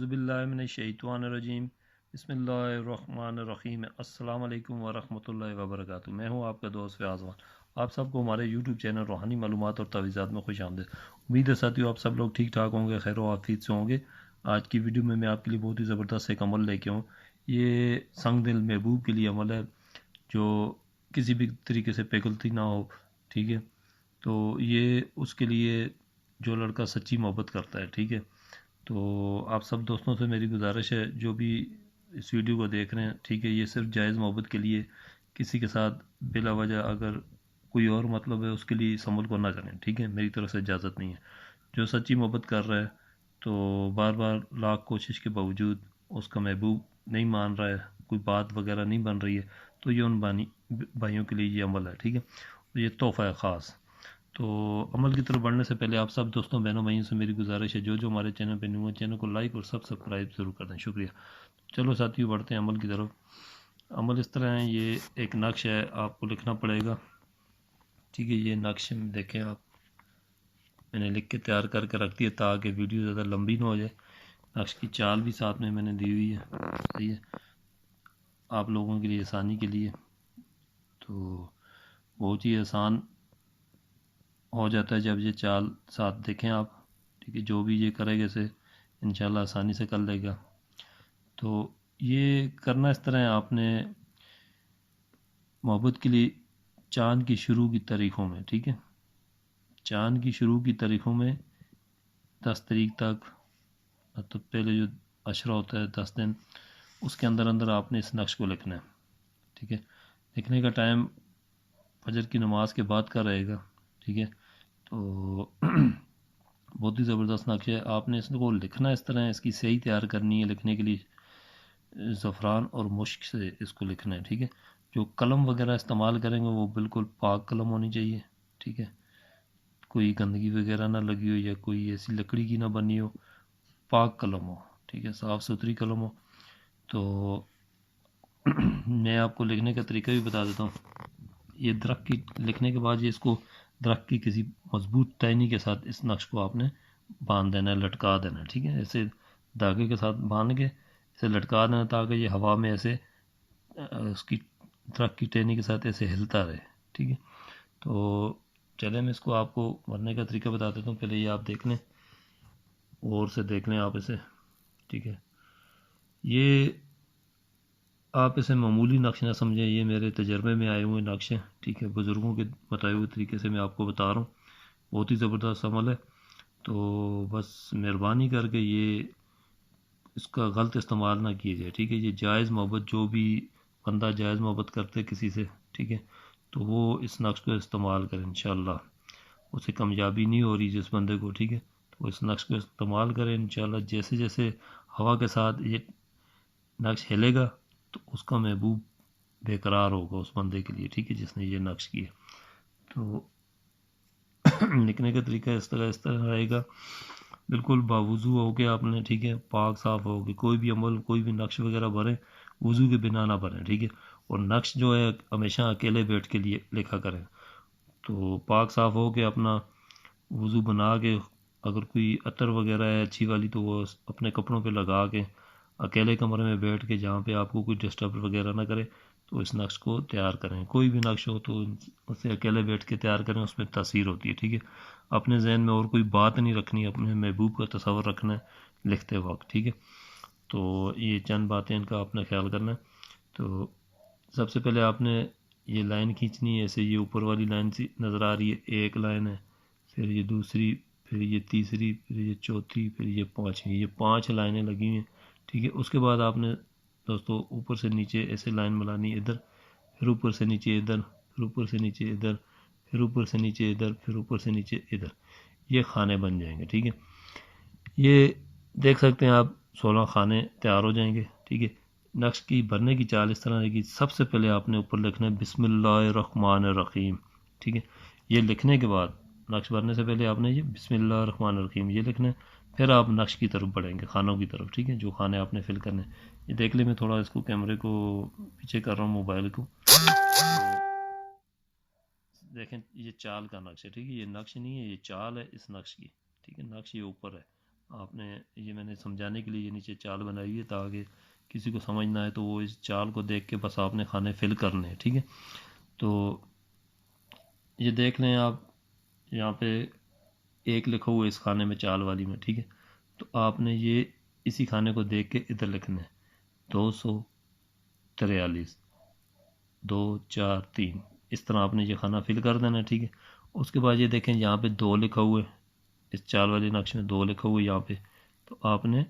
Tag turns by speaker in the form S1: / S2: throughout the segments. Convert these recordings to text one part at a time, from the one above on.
S1: बिल्लाहि मिनश्शैतानिर्रजीम बिस्मिल्लाहिर्रहमानिर्रहीम। अस्सलाम वालेकुम वरहमतुल्लाहि वबरकातुहू। मैं हूँ आपका दोस्त फयाज़ वन। आप सबको हमारे यूट्यूब चैनल रूहानी मालूमात और तावीज़ात में खुश आमदीद। उम्मीद है साथियों आप सब लोग ठीक ठाक होंगे, खैर आफियत से होंगे। आज की वीडियो में मैं आपके लिए बहुत ही ज़बरदस्त एक अमल लेके आऊँ। ये संग दिल महबूब के लिए अमल है जो किसी भी तरीके से पिघलती ना हो, ठीक है। तो ये उसके लिए जो लड़का सच्ची मोहब्बत करता है, ठीक है। तो आप सब दोस्तों से मेरी गुजारिश है जो भी इस वीडियो को देख रहे हैं, ठीक है, ये सिर्फ जायज़ मोहब्बत के लिए, किसी के साथ बिला वजह अगर कोई और मतलब है उसके लिए इस अमल को ना करें, ठीक है। मेरी तरफ से इजाज़त नहीं है। जो सच्ची मोहब्बत कर रहा है तो बार बार लाख कोशिश के बावजूद उसका महबूब नहीं मान रहा है, कोई बात वगैरह नहीं बन रही है, तो ये उन भाइयों के लिए ये अमल है, ठीक है। तो ये तोहफ़ा है ख़ास। तो अमल की तरफ बढ़ने से पहले आप सब दोस्तों बहनों भाइयों से मेरी गुजारिश है जो जो हमारे चैनल पर न्यू है, चैनल को लाइक और सब्सक्राइब ज़रूर कर दें, शुक्रिया। चलो साथियों बढ़ते हैं अमल की तरफ। अमल इस तरह है, ये एक नक्श है, आपको लिखना पड़ेगा, ठीक है। ये नक्श देखें आप, मैंने लिख के तैयार करके रख दिया ताकि वीडियो ज़्यादा लंबी ना हो जाए। नक्श की चाल भी साथ में मैंने दी हुई है, सही है, आप लोगों के लिए आसानी के लिए। तो बहुत ही आसान हो जाता है जब ये चाल साथ देखें आप, ठीक है। जो भी ये करेगा इसे इंशाल्लाह आसानी से कर लेगा। तो ये करना इस तरह है, आपने मोहब्बत के लिए चाँद की शुरू की तारीख़ों में, ठीक है, चाँद की शुरू की तारीख़ों में 10 तारीख तक, तो पहले जो अशरा होता है 10 दिन, उसके अंदर अंदर आपने इस नक्श को लिखना है, ठीक है। लिखने का टाइम फजर की नमाज के बाद का रहेगा, ठीक है। तो बहुत ही ज़बरदस्त नक्श है। आपने इसको लिखना इस तरह है, इसकी सही तैयार करनी है। लिखने के लिए ज़फ़रान और मुश्क से इसको लिखना है, ठीक है। जो कलम वगैरह इस्तेमाल करेंगे वो बिल्कुल पाक कलम होनी चाहिए, ठीक है। कोई गंदगी वगैरह ना लगी हो या कोई ऐसी लकड़ी की ना बनी हो, पाक कलम हो, ठीक है, साफ़ सुथरी कलम हो। तो मैं आपको लिखने का तरीका भी बता देता हूँ। ये दरख्त की लिखने के बाद ये इसको दरख्त की किसी मजबूत टहनी के साथ इस नक्श को आपने बांध देना है, लटका देना है, ठीक है। ऐसे धागे के साथ बांध के इसे लटका देना ताकि ये हवा में ऐसे उसकी दरख्त की टहनी के साथ ऐसे हिलता रहे, ठीक है। तो चले मैं इसको आपको भरने का तरीका बता देता हूँ। पहले ये आप देख लें, और से देख लें आप इसे, ठीक है। ये आप इसे मामूली नक्श ना समझें, ये मेरे तजर्बे में आए हुए नक्श हैं, ठीक है। बुज़ुर्गों के बताए हुए तरीके से मैं आपको बता रहा हूँ। बहुत ही ज़बरदस्त अमल है। तो बस मेहरबानी करके ये इसका गलत इस्तेमाल ना किया जाए, ठीक है। ये जायज़ मोहब्बत, जो भी बंदा जायज़ मोहब्बत करते किसी से, ठीक है, तो वो इस नक्श को इस्तेमाल करें, इंशाल्लाह उसे कामयाबी नहीं हो रही जिस बंदे को, ठीक है, तो इस नक्श को इस्तेमाल करें इंशाल्लाह। जैसे जैसे हवा के साथ ये नक्श हिलेगा तो उसका महबूब बेकरार होगा उस बंदे के लिए, ठीक है, जिसने ये नक्श किया। तो लिखने का तरीका इस तरह रहेगा, बिल्कुल बावुज़ू हो के आपने, ठीक है, पाक साफ़ हो के कोई भी अमल कोई भी नक्श वगैरह भरें, वज़ू के बिना ना भरें, ठीक है। और नक्श जो है हमेशा अकेले बैठ के लिए लिखा करें। तो पाक साफ़ हो के अपना वज़ू बना के, अगर कोई अतर वगैरह है अच्छी वाली तो वो अपने कपड़ों पे लगा के अकेले कमरे में बैठ के जहाँ पे आपको कोई डिस्टर्ब वगैरह ना करे, तो इस नक्श को तैयार करें। कोई भी नक्श हो तो उसे अकेले बैठ के तैयार करें, उसमें तासीर होती है, ठीक है। अपने जहन में और कोई बात नहीं रखनी, अपने महबूब का तस्वर रखना है लिखते वक्त, ठीक है। तो ये चंद बातें इनका अपना ख्याल करना है। तो सबसे पहले आपने ये लाइन खींचनी है, ऐसे ये ऊपर वाली लाइन सी नज़र आ रही है, एक लाइन है, फिर ये दूसरी, फिर ये तीसरी, फिर ये चौथी, फिर ये पाँचवीं, ये 5 लाइनें लगी हैं, ठीक है। उसके बाद आपने दोस्तों ऊपर से नीचे ऐसे लाइन बनानी है, इधर, फिर ऊपर से नीचे इधर, फिर ऊपर से नीचे इधर, फिर ऊपर से नीचे इधर, फिर ऊपर से नीचे इधर, ये खाने बन जाएंगे, ठीक है। ये देख सकते हैं आप 16 खाने तैयार हो जाएंगे, ठीक है। नक्श की भरने की चाल इस तरह रहेगी, सबसे पहले आपने ऊपर लिखना है बिस्मिल्लाहिर्रहमानिर्रहीम, ठीक है। ये लिखने के बाद नक्श भरने से पहले आपने ये बिस्मिल्लाहिर्रहमानिर्रहीम ये लिखना है, फिर आप नक्श की तरफ बढ़ेंगे, खानों की तरफ, ठीक है, जो खाने आपने फिल करने। ये देख ले, मैं थोड़ा इसको कैमरे को पीछे कर रहा हूँ, मोबाइल को, देखें ये चाल का नक्श है, ठीक है। ये नक्श नहीं है, ये चाल है इस नक्श की, ठीक है। नक्श ये ऊपर है, آپ نے یہ میں نے سمجھانے کے لیے یہ نیچے چال بنائی ہے تاکہ کسی کو سمجھ نہ آئے تو وہ اس چال کو دیکھ کے بس آپ نے کھانے فل کرنے ہیں، ٹھیک ہے۔ تو یہ دیکھ لیں آپ یہاں پہ ایک لکھا ہوا ہے اس کھانے میں چال والی میں، ٹھیک ہے۔ تو آپ نے یہ اسی کھانے کو دیکھ کے ادھر لکھنا ہے 243 243، اس طرح آپ نے یہ کھانا فل کر دینا ہے، ٹھیک ہے۔ اس کے بعد یہ دیکھیں یہاں پہ 2 لکھا ہوا ہے، اس چال والی نقش میں 2 لکھا ہوا ہے یہاں پہ، تو آپ نے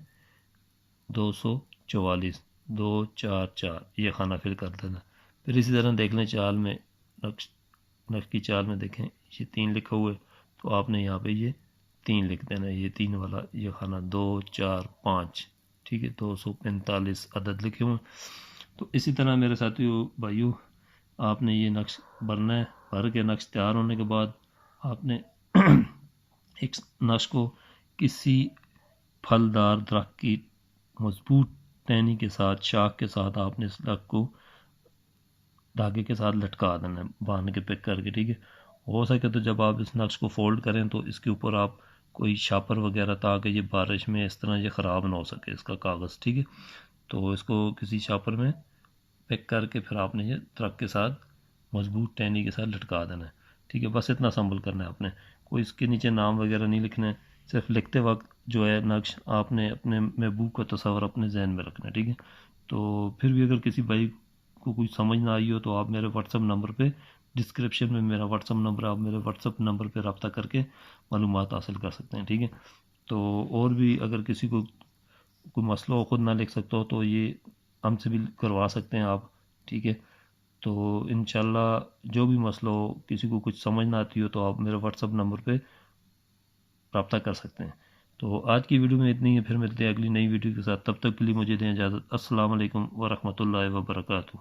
S1: 244 244 یہ کھانا فل کر دینا۔ پھر اسی طرح دیکھ لیں چال میں نقش کی چال میں دیکھیں یہ 3 لکھا ہوا ہے، تو آپ نے یہاں پہ یہ 3 لکھ دینا ہے، یہ 3 والا یہ کھانا 2 4 5، ٹھیک ہے، 245 عدد لکھے ہوئے ہیں۔ تو اسی طرح میرے ساتھیو بھائیو آپ نے یہ نقش بھرنا ہے، بھر کے نقش تیار ہونے کے بعد آپ نے ایک نقش کو کسی پھلدار درخت کی مضبوط ٹہنی کے ساتھ شاخ کے ساتھ آپ نے اس نقش کو دھاگے کے ساتھ لٹکا دینا ہے، باندھ کے پک کر کے، ٹھیک ہے۔ ہو سکے تو جب آپ اس نقش کو فولڈ کریں تو اس کے اوپر آپ کوئی شاپر وغیرہ تاکہ یہ بارش میں اس طرح یہ خراب نہ ہو سکے اس کا کاغذ، ٹھیک ہے۔ تو اس کو کسی شاپر میں پیک کر کے پھر آپ نے یہ درخت کے ساتھ مضبوط ٹہنی کے ساتھ لٹکا دینا ہے، ٹھیک ہے۔ بس اتنا سنبھل کرنا ہے آپ نے، کوئی اس کے نیچے نام وغیرہ نہیں لکھنا ہے، صرف لکھتے وقت جو ہے نقش آپ نے اپنے محبوب کا تصور اپنے ذہن میں رکھنا ہے، ٹھیک ہے۔ تو پھر بھی اگر کسی بھائی کو کچھ سمجھ نہ آئی ہو تو آپ میرے واٹس ایپ نمبر پہ ڈسکرپشن میں میرا واٹس ایپ نمبر، آپ میرے واٹس ایپ نمبر پہ رابطہ کر کے معلومات حاصل کر سکتے ہیں، ٹھیک ہے۔ تو اور بھی اگر کسی کو کوئی مسئلہ ہو خود نہ لکھ سکتا ہو تو یہ ہم سے بھی کروا سکتے ہیں آپ، ٹھیک ہے۔ تو انشاءاللہ جو بھی مسئلہ ہو، کسی کو کچھ سمجھ نہ آتی ہو تو آپ میرے واٹس ایپ نمبر پہ رابطہ کر سکتے ہیں۔ تو آج کی ویڈیو میں اتنی ہے، پھر ملتے ہیں اگلی نئی ویڈیو کے ساتھ، تب تک کے لیے مجھے دیں اجازت۔ السلام علیکم ورحمۃ اللہ وبرکاتہ۔